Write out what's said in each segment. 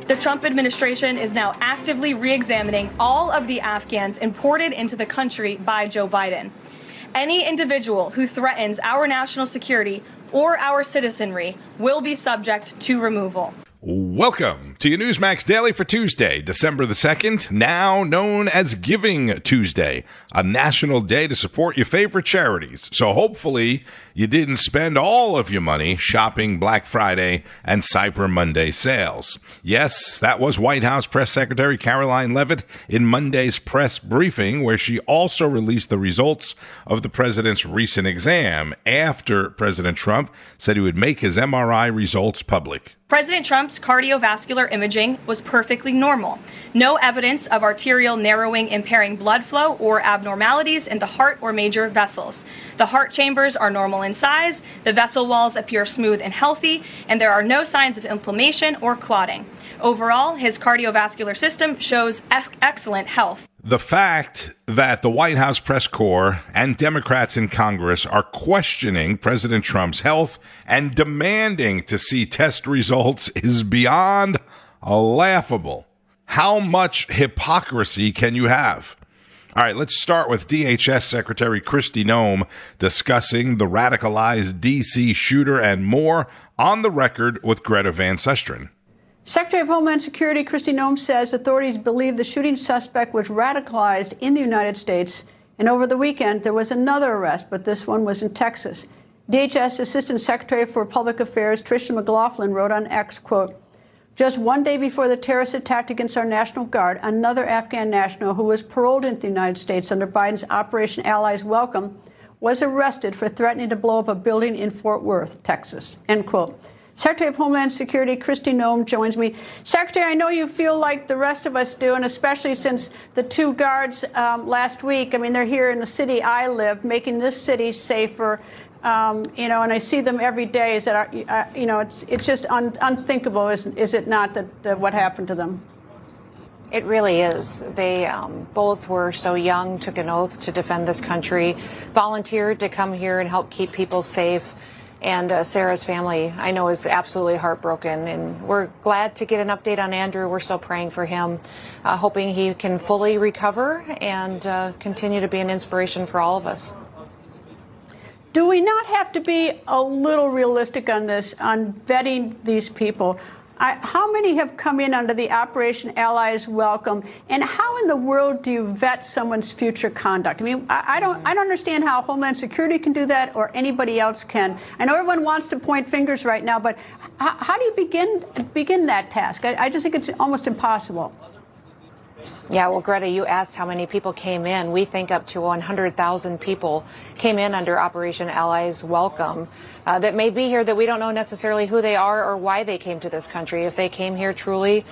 The Trump administration is now actively re-examining all of the Afghans imported into the country by Joe Biden. Any individual who threatens our national security or our citizenry will be subject to removal. Welcome to your Newsmax Daily for Tuesday, December the 2nd, now known as Giving Tuesday, a national day to support your favorite charities. So hopefully you didn't spend all of your money shopping Black Friday and Cyber Monday sales. Yes, that was White House Press Secretary Karoline Leavitt in Monday's press briefing, where she also released the results of the president's recent exam after President Trump said he would make his MRI results public. President Trump's cardiovascular imaging was perfectly normal. No evidence of arterial narrowing impairing blood flow or abnormalities in the heart or major vessels. The heart chambers are normal in size, the vessel walls appear smooth and healthy, and there are no signs of inflammation or clotting. Overall, his cardiovascular system shows excellent health. The fact that the White House press corps and Democrats in Congress are questioning President Trump's health and demanding to see test results is beyond laughable. How much hypocrisy can you have? All right, let's start with DHS Secretary Kristi Noem discussing the radicalized D.C. shooter and more on the record with Greta Van Susteren. Secretary of Homeland Security Kristi Noem says authorities believe the shooting suspect was radicalized in the United States, and over the weekend there was another arrest, but this one was in Texas. DHS Assistant Secretary for Public Affairs Tricia McLaughlin wrote on X, quote, "Just one day before the terrorist attack against our National Guard, another Afghan national who was paroled into the United States under Biden's Operation Allies Welcome was arrested for threatening to blow up a building in Fort Worth, Texas," end quote. Secretary of Homeland Security Kristi Noem joins me. Secretary, I know you feel like the rest of us do, and especially since the two guards last week, I mean, they're here in the city I live, making this city safer, and I see them every day. Is that, it's just unthinkable, is it not, that what happened to them? It really is. They both were so young, took an oath to defend this country, volunteered to come here and help keep people safe. And Sarah's family, I know, is absolutely heartbroken. And we're glad to get an update on Andrew. We're still praying for him, hoping he can fully recover and continue to be an inspiration for all of us. Do we not have to be a little realistic on this, on vetting these people? How many have come in under the Operation Allies Welcome, and how in the world do you vet someone's future conduct? I mean, I don't understand how Homeland Security can do that or anybody else can. I know everyone wants to point fingers right now, but how do you begin that task? I just think it's almost impossible. Yeah, well, Greta, you asked how many people came in. We think up to 100,000 people came in under Operation Allies Welcome that may be here that we don't know necessarily who they are or why they came to this country. If they came here truly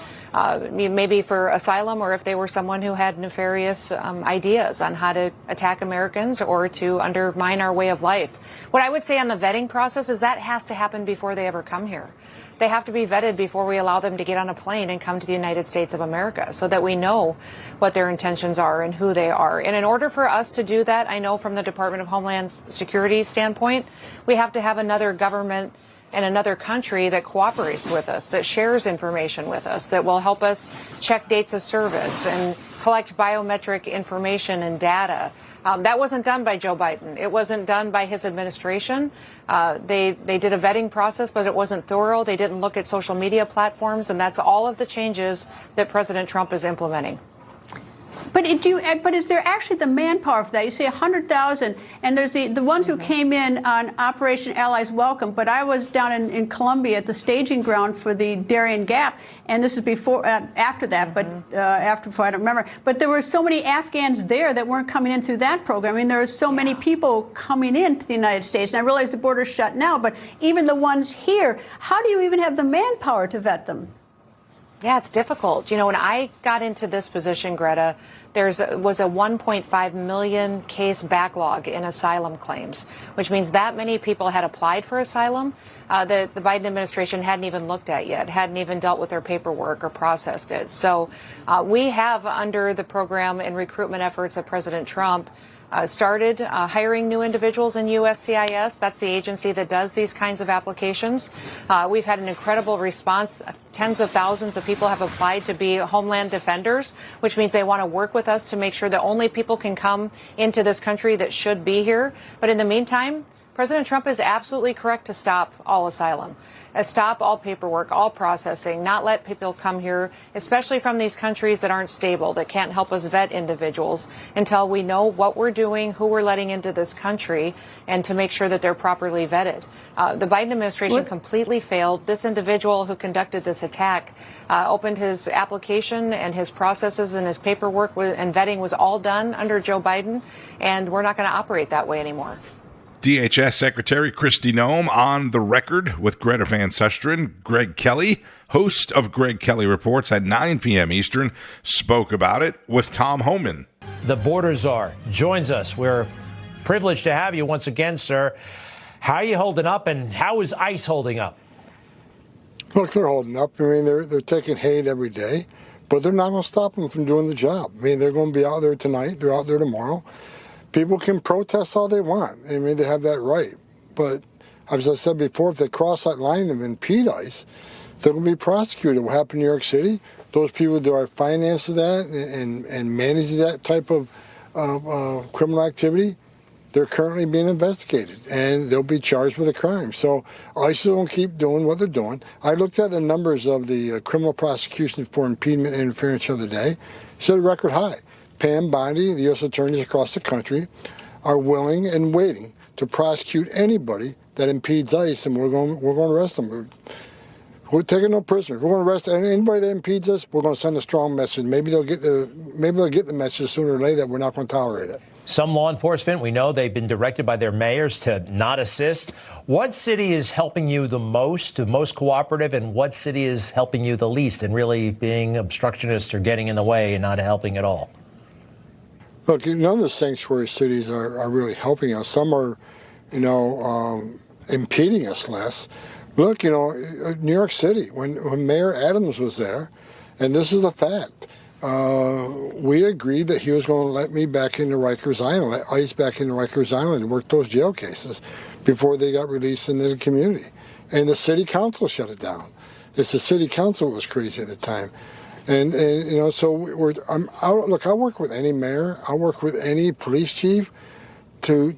maybe for asylum, or if they were someone who had nefarious ideas on how to attack Americans or to undermine our way of life. What I would say on the vetting process is that has to happen before they ever come here. They have to be vetted before we allow them to get on a plane and come to the United States of America, so that we know what their intentions are and who they are. And in order for us to do that, I know from the Department of Homeland Security standpoint, we have to have another government and another country that cooperates with us, that shares information with us, that will help us check dates of service and collect biometric information and data. That wasn't done by Joe Biden. It wasn't done by his administration. They did a vetting process, but it wasn't thorough. They didn't look at social media platforms, and that's all of the changes that President Trump is implementing. But is there actually the manpower for that? You say 100,000, and there's the ones who came in on Operation Allies Welcome. But I was down in Colombia at the staging ground for the Darien Gap, and this is after that, but before, I don't remember. But there were so many Afghans there that weren't coming in through that program. I mean, there are so many people coming into the United States, and I realize the border's shut now, but even the ones here, how do you even have the manpower to vet them? Yeah, it's difficult. You know, when I got into this position, Greta, there was a 1.5 million case backlog in asylum claims, which means that many people had applied for asylum that the Biden administration hadn't even looked at yet, hadn't even dealt with their paperwork or processed it. So we have, under the program and recruitment efforts of President Trump, started hiring new individuals in USCIS. That's the agency that does these kinds of applications. We've had an incredible response. Tens of thousands of people have applied to be Homeland Defenders, which means they want to work with us to make sure that only people can come into this country that should be here. But in the meantime, President Trump is absolutely correct to stop all asylum, stop all paperwork, all processing, not let people come here, especially from these countries that aren't stable, that can't help us vet individuals until we know what we're doing, who we're letting into this country, and to make sure that they're properly vetted. The Biden administration completely failed. This individual who conducted this attack opened his application, and his processes and his paperwork and vetting was all done under Joe Biden, and we're not going to operate that way anymore. DHS Secretary Kristi Noem on the record with Greta Van Susteren. Greg Kelly, host of Greg Kelly Reports at 9 p.m. Eastern, spoke about it with Tom Homan. The border czar joins us. We're privileged to have you once again, sir. How are you holding up, and how is ICE holding up? Look, they're holding up. I mean, they're taking hate every day, but they're not going to stop them from doing the job. I mean, they're going to be out there tonight. They're out there tomorrow. People can protest all they want. I mean, they have that right. But as I said before, if they cross that line and impede ICE, they're going to be prosecuted. What happened in New York City, those people that are financing that and managing that type of criminal activity, they're currently being investigated, and they'll be charged with a crime. So ICE will keep doing what they're doing. I looked at the numbers of the criminal prosecution for impediment and interference the other day. It's at a record high. Pam Bondi, the U.S. attorneys across the country, are willing and waiting to prosecute anybody that impedes ICE, and we're going to arrest them. We're taking no prisoners. We're going to arrest anybody that impedes us. We're going to send a strong message. Maybe they'll get the message sooner or later that we're not going to tolerate it. Some law enforcement, we know they've been directed by their mayors to not assist. What city is helping you the most cooperative, and what city is helping you the least and really being obstructionist or getting in the way and not helping at all? Look, none of the sanctuary cities are really helping us. Some are, impeding us less. Look, New York City, when Mayor Adams was there, and this is a fact, we agreed that he was going to let me back into Rikers Island, let ICE back into Rikers Island and work those jail cases before they got released into the community. And the city council shut it down. It's the city council that was crazy at the time. And so look, I work with any mayor, I work with any police chief to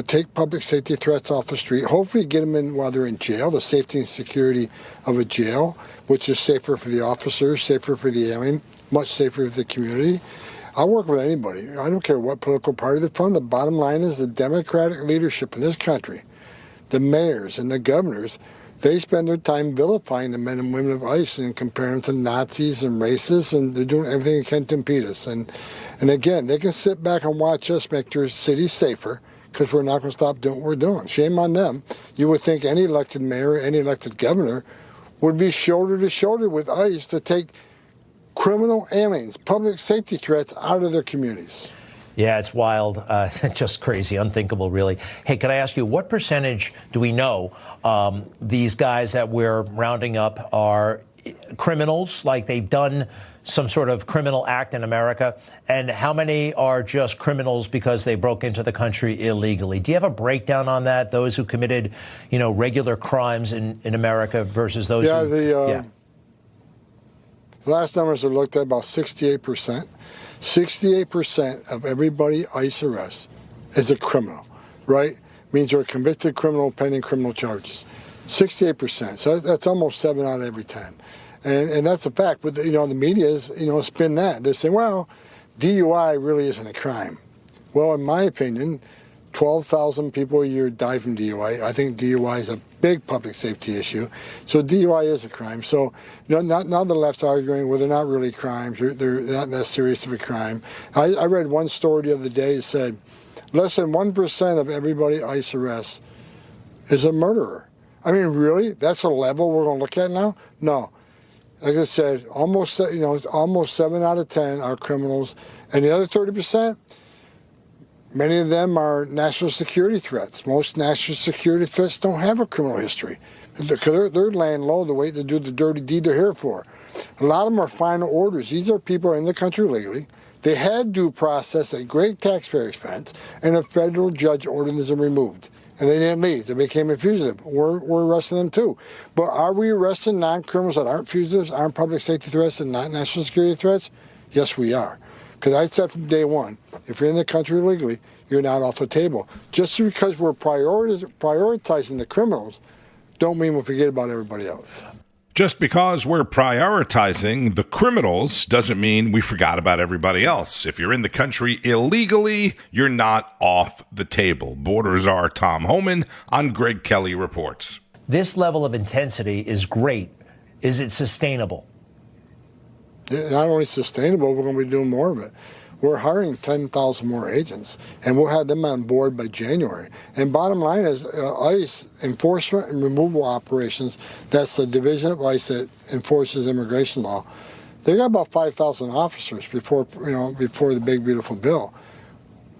take public safety threats off the street, hopefully get them in while they're in jail, the safety and security of a jail, which is safer for the officers, safer for the alien, much safer for the community. I work with anybody. I don't care what political party they're from. The bottom line is the Democratic leadership in this country, the mayors and the governors, they spend their time vilifying the men and women of ICE and comparing them to Nazis and racists, and they're doing everything they can to impede us. And again, they can sit back and watch us make their cities safer because we're not going to stop doing what we're doing. Shame on them. You would think any elected mayor, any elected governor would be shoulder to shoulder with ICE to take criminal aliens, public safety threats out of their communities. Yeah, it's wild, just crazy, unthinkable, really. Hey, can I ask you, what percentage do we know these guys that we're rounding up are criminals, like they've done some sort of criminal act in America, and how many are just criminals because they broke into the country illegally? Do you have a breakdown on that, those who committed, regular crimes in America versus those who... The last numbers I looked at, about 68%. 68% of everybody ICE arrests is a criminal, right? Means you're a convicted criminal pending criminal charges. 68%. So that's almost 7 out of every 10. And that's a fact. But, the media is, spin that. They're saying, well, DUI really isn't a crime. Well, in my opinion, 12,000 people a year die from DUI. I think DUI is a big public safety issue. So DUI is a crime. So, not the left's arguing, well, they're not really crimes. They're not that serious of a crime. I read one story the other day that said less than 1% of everybody ICE arrests is a murderer. I mean, really? That's a level we're going to look at now? No. Like I said, almost 7 out of 10 are criminals. And the other 30%, many of them are national security threats. Most national security threats don't have a criminal history. They're laying low to wait to do the dirty deed they're here for. A lot of them are final orders. These are people in the country legally. They had due process at great taxpayer expense, and a federal judge ordered them removed. And they didn't leave. They became a fugitive. We're arresting them too. But are we arresting non-criminals that aren't fugitives, aren't public safety threats, and not national security threats? Yes, we are. Because I said from day one, if you're in the country illegally, you're not off the table. Just because we're prioritizing the criminals, don't mean we'll forget about everybody else. Just because we're prioritizing the criminals doesn't mean we forgot about everybody else. If you're in the country illegally, you're not off the table. Border Czar Tom Homan on Greg Kelly reports. This level of intensity is great. Is it sustainable? Not only sustainable, we're going to be doing more of it. We're hiring 10,000 more agents, and we'll have them on board by January. And bottom line is ICE enforcement and removal operations, that's the division of ICE that enforces immigration law. They got about 5,000 officers before the big, beautiful bill.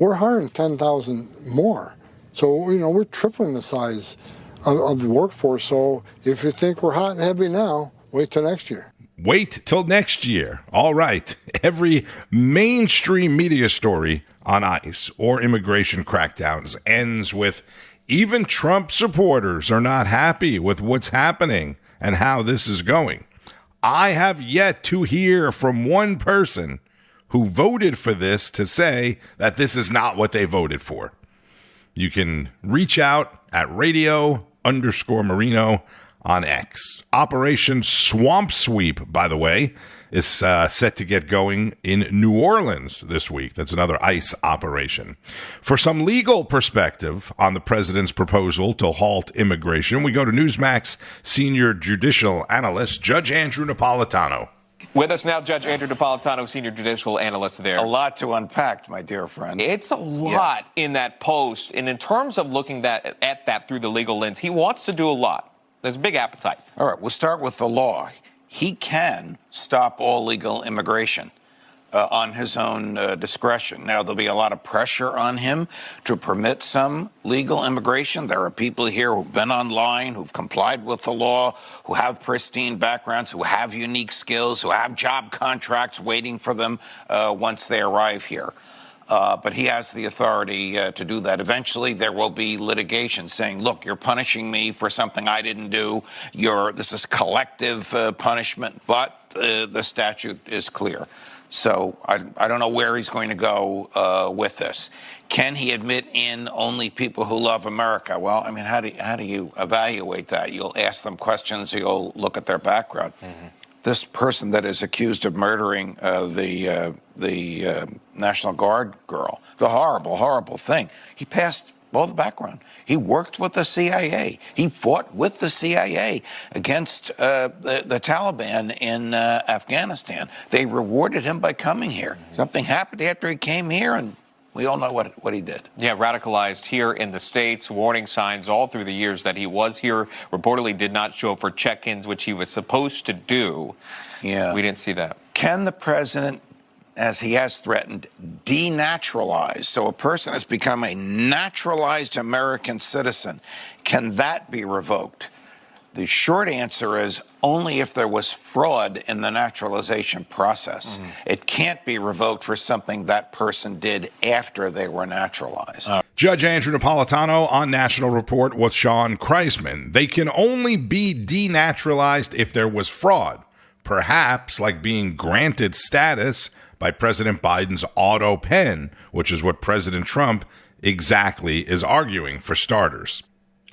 We're hiring 10,000 more. So, we're tripling the size of the workforce. So if you think we're hot and heavy now, wait till next year. Wait till next year. All right. Every mainstream media story on ICE or immigration crackdowns ends with even Trump supporters are not happy with what's happening and how this is going. I have yet to hear from one person who voted for this to say that this is not what they voted for. You can reach out at radio_Marino on X. Operation Swamp Sweep, by the way, is set to get going in New Orleans this week. That's another ICE operation. For some legal perspective on the president's proposal to halt immigration, we go to Newsmax senior judicial analyst, Judge Andrew Napolitano. With us now, Judge Andrew Napolitano, senior judicial analyst there. A lot to unpack, my dear friend. It's a lot in that post. And in terms of looking at that through the legal lens, he wants to do a lot. There's a big appetite. All right, we'll start with the law. He can stop all legal immigration on his own discretion. Now, there'll be a lot of pressure on him to permit some legal immigration. There are people here who've been online, who've complied with the law, who have pristine backgrounds, who have unique skills, who have job contracts waiting for them once they arrive here. But he has the authority to do that. Eventually, there will be litigation saying, look, you're punishing me for something I didn't do. This is collective punishment. But the statute is clear. So I don't know where he's going to go with this. Can he admit in only people who love America? Well, I mean, how do you evaluate that? You'll ask them questions. You'll look at their background. Mm-hmm. This person that is accused of murdering the National Guard girl, the horrible, horrible thing. He passed all the background. He worked with the CIA. He fought with the CIA against the Taliban in Afghanistan. They rewarded him by coming here. Something happened after he came here, and we all know what he did. Yeah, radicalized here in the States, warning signs all through the years that he was here. Reportedly did not show up for check-ins, which he was supposed to do. Yeah. We didn't see that. Can the president, as he has threatened, denaturalize? So a person has become a naturalized American citizen. Can that be revoked? The short answer is only if there was fraud in the naturalization process. Mm-hmm. It can't be revoked for something that person did after they were naturalized. Judge Andrew Napolitano on National Report with Sean Kreisman. They can only be denaturalized if there was fraud, perhaps like being granted status by President Biden's auto pen, which is what President Trump exactly is arguing, for starters.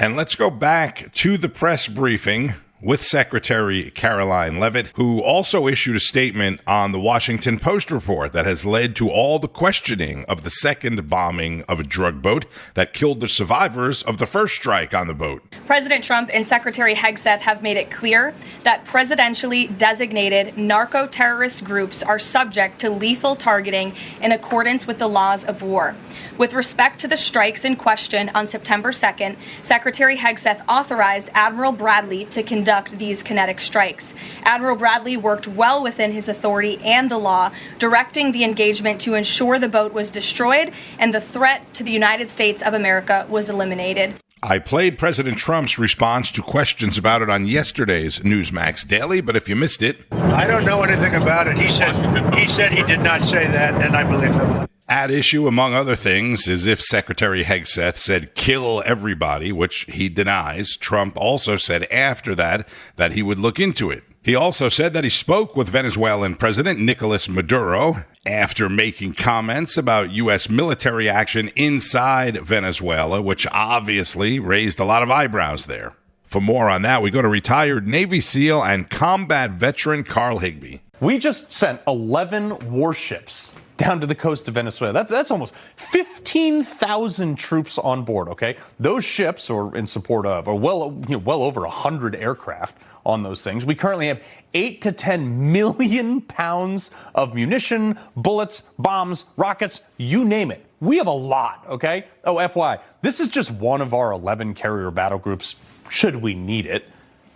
And let's go back to the press briefing with Secretary Karoline Leavitt, who also issued a statement on the Washington Post report that has led to all the questioning of the second bombing of a drug boat that killed the survivors of the first strike on the boat. President Trump and Secretary Hegseth have made it clear that presidentially designated narco-terrorist groups are subject to lethal targeting in accordance with the laws of war. With respect to the strikes in question on September 2nd, Secretary Hegseth authorized Admiral Bradley to conduct these kinetic strikes. Admiral Bradley worked well within his authority and the law, directing the engagement to ensure the boat was destroyed and the threat to the United States of America was eliminated. I played President Trump's response to questions about it on yesterday's Newsmax Daily, but if you missed it... I don't know anything about it. He said he did not say that, and I believe him. At issue, among other things, is if Secretary Hegseth said kill everybody, which he denies. Trump also said after that he would look into it. He also said that he spoke with Venezuelan President Nicolas Maduro after making comments about U.S. military action inside Venezuela, which obviously raised a lot of eyebrows there. For more on that, we go to retired Navy SEAL and combat veteran Carl Higbie. We just sent 11 warships down to the coast of Venezuela. That's almost 15,000 troops on board, okay? Those ships, or in support of, are well over 100 aircraft on those things. We currently have 8 to 10 million pounds of munition, bullets, bombs, rockets, you name it. We have a lot, okay? Oh, FYI, this is just one of our 11 carrier battle groups, should we need it.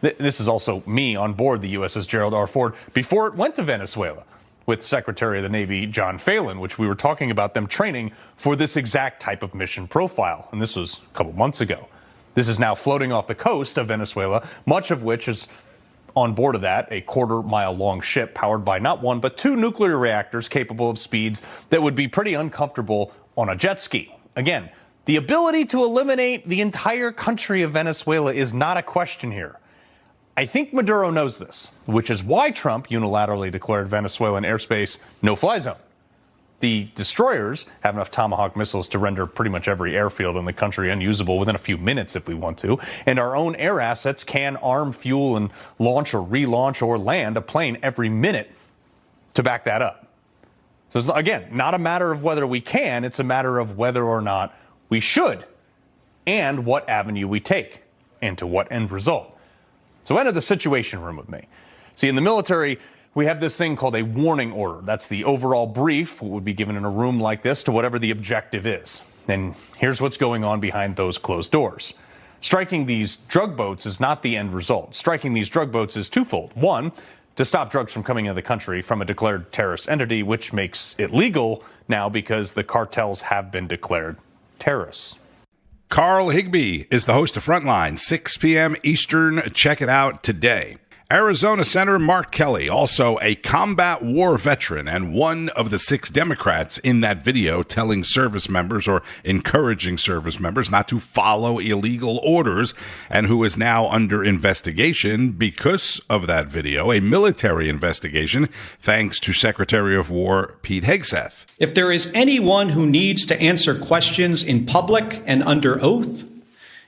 This is also me on board the USS Gerald R. Ford before it went to Venezuela with Secretary of the Navy John Phelan, which we were talking about them training for this exact type of mission profile. And this was a couple months ago. This is now floating off the coast of Venezuela, much of which is on board of that, a quarter-mile-long ship powered by not one, but 2 nuclear reactors capable of speeds that would be pretty uncomfortable on a jet ski. Again, the ability to eliminate the entire country of Venezuela is not a question here. I think Maduro knows this, which is why Trump unilaterally declared Venezuelan airspace no-fly zone. The destroyers have enough Tomahawk missiles to render pretty much every airfield in the country unusable within a few minutes if we want to, and our own air assets can arm, fuel, and launch or relaunch or land a plane every minute to back that up. So it's, again, not a matter of whether we can, it's a matter of whether or not we should, and what avenue we take, and to what end result. So enter the Situation Room with me. See, in the military, we have this thing called a warning order. That's the overall brief, what would be given in a room like this, to whatever the objective is. And here's what's going on behind those closed doors. Striking these drug boats is not the end result. Striking these drug boats is twofold. One, to stop drugs from coming into the country from a declared terrorist entity, which makes it legal now because the cartels have been declared terrorists. Carl Higbie is the host of Frontline, 6 p.m. Eastern. Check it out today. Arizona Senator Mark Kelly, also a combat war veteran and one of the 6 Democrats in that video telling service members or encouraging service members not to follow illegal orders, and who is now under investigation because of that video, a military investigation, thanks to Secretary of War Pete Hegseth. If there is anyone who needs to answer questions in public and under oath,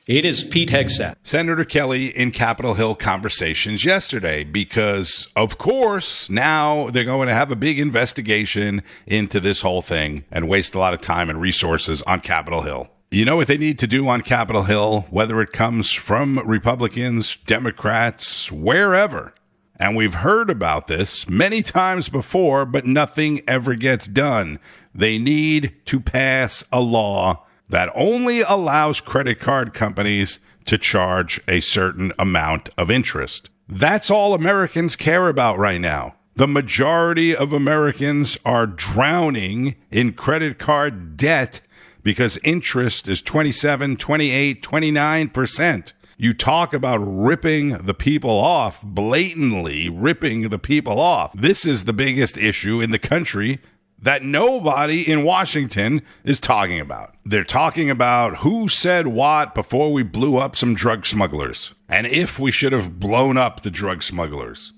it is Pete Hegseth. Senator Kelly in Capitol Hill conversations yesterday because, of course, now they're going to have a big investigation into this whole thing and waste a lot of time and resources on Capitol Hill. You know what they need to do on Capitol Hill, whether it comes from Republicans, Democrats, wherever. And we've heard about this many times before, but nothing ever gets done. They need to pass a law that only allows credit card companies to charge a certain amount of interest. That's all Americans care about right now. The majority of Americans are drowning in credit card debt because interest is 27, 28, 29%. You talk about ripping the people off, blatantly ripping the people off. This is the biggest issue in the country that nobody in Washington is talking about. They're talking about who said what before we blew up some drug smugglers, and if we should have blown up the drug smugglers.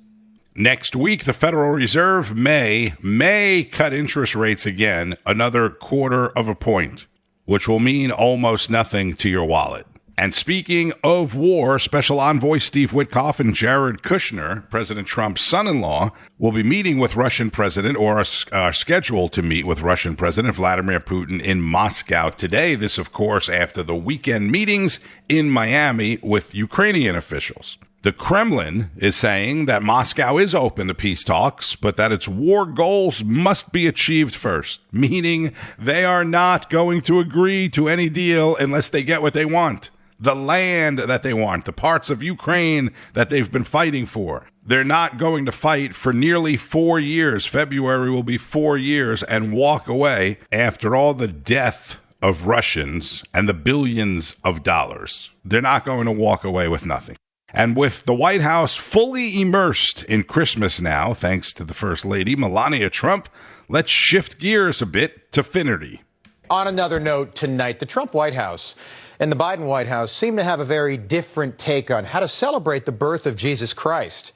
Next week, the Federal Reserve may cut interest rates again another 1/4 point, which will mean almost nothing to your wallet. And speaking of war, Special Envoy Steve Witkoff and Jared Kushner, President Trump's son-in-law, will be meeting with Russian President, or are scheduled to meet with Russian President Vladimir Putin in Moscow today. This, of course, after the weekend meetings in Miami with Ukrainian officials. The Kremlin is saying that Moscow is open to peace talks, but that its war goals must be achieved first, meaning they are not going to agree to any deal unless they get what they want. The land that they want, the parts of Ukraine that they've been fighting for. They're not going to fight for nearly 4 years. February will be 4 years and walk away after all the death of Russians and the billions of dollars. They're not going to walk away with nothing. And with the White House fully immersed in Christmas now, thanks to the First Lady, Melania Trump, let's shift gears a bit to Finnerty. On another note tonight, the Trump White House and the Biden White House seem to have a very different take on how to celebrate the birth of Jesus Christ.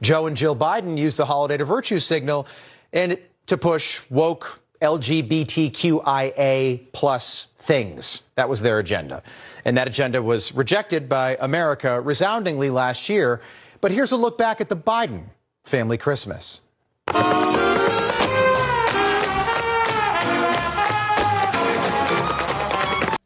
Joe and Jill Biden used the holiday to virtue signal and to push woke LGBTQIA plus things. That was their agenda. And that agenda was rejected by America resoundingly last year. But here's a look back at the Biden family Christmas.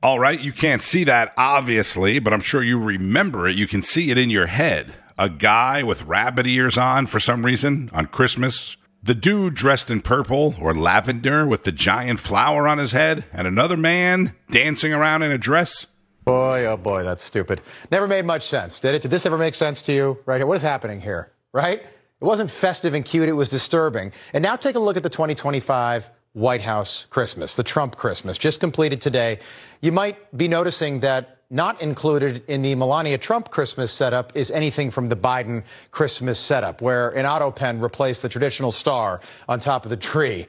All right, you can't see that, obviously, but I'm sure you remember it. You can see it in your head. A guy with rabbit ears on for some reason on Christmas. The dude dressed in purple or lavender with the giant flower on his head. And another man dancing around in a dress. Boy, oh boy, that's stupid. Never made much sense, did it? Did this ever make sense to you? Right? What is happening here? Right? It wasn't festive and cute. It was disturbing. And now take a look at the 2025 White House Christmas, the Trump Christmas, just completed today. You might be noticing that not included in the Melania Trump Christmas setup is anything from the Biden Christmas setup, where an auto pen replaced the traditional star on top of the tree.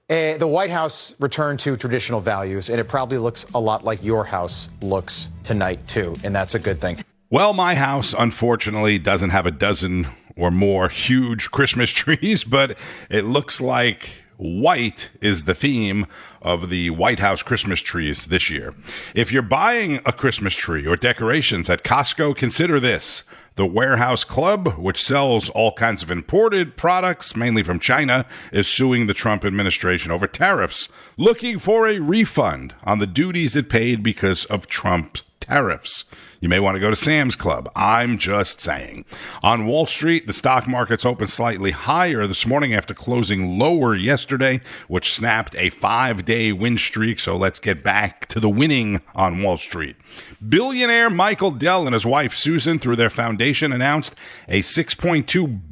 The White House returned to traditional values, and it probably looks a lot like your house looks tonight, too, and that's a good thing. Well, my house, unfortunately, doesn't have a dozen or more huge Christmas trees, but it looks like white is the theme of the White House Christmas trees this year. If you're buying a Christmas tree or decorations at Costco, consider this. The Warehouse Club, which sells all kinds of imported products, mainly from China, is suing the Trump administration over tariffs, looking for a refund on the duties it paid because of Trump tariffs. You may want to go to Sam's Club. I'm just saying. On Wall Street, the stock market's opened slightly higher this morning after closing lower yesterday, which snapped a 5-day win streak. So let's get back to the winning on Wall Street. Billionaire Michael Dell and his wife Susan, through their foundation, announced a $6.2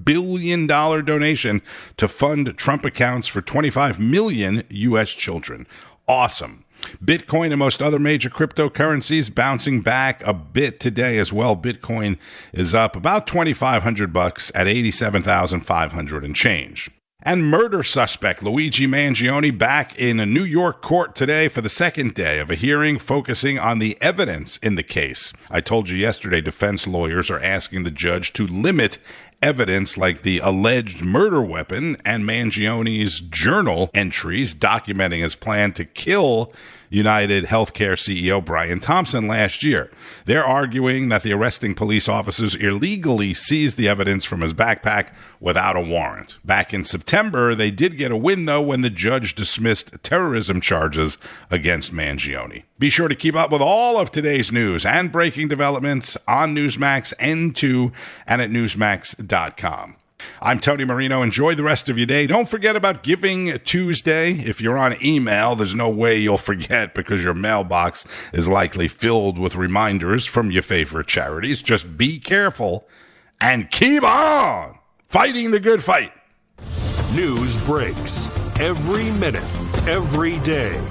billion donation to fund Trump accounts for 25 million U.S. children. Awesome. Bitcoin and most other major cryptocurrencies bouncing back a bit today as well. Bitcoin is up about $2,500 at 87,500 and change. And murder suspect Luigi Mangione back in a New York court today for the second day of a hearing focusing on the evidence in the case. I told you yesterday defense lawyers are asking the judge to limit evidence like the alleged murder weapon and Mangione's journal entries documenting his plan to kill United Healthcare CEO Brian Thompson last year. They're arguing that the arresting police officers illegally seized the evidence from his backpack without a warrant. Back in September, they did get a win, though, when the judge dismissed terrorism charges against Mangione. Be sure to keep up with all of today's news and breaking developments on Newsmax, N2, and at Newsmax.com. I'm Tony Marino. Enjoy the rest of your day. Don't forget about Giving Tuesday. If you're on email, there's no way you'll forget because your mailbox is likely filled with reminders from your favorite charities. Just be careful and keep on fighting the good fight. News breaks every minute, every day.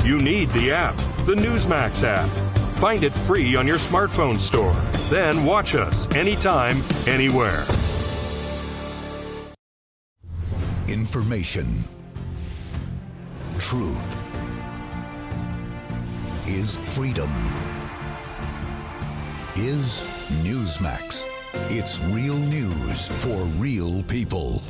You need the app, the Newsmax app. Find it free on your smartphone store. Then watch us anytime, anywhere. Information. Truth is freedom. Is Newsmax. It's real news for real people.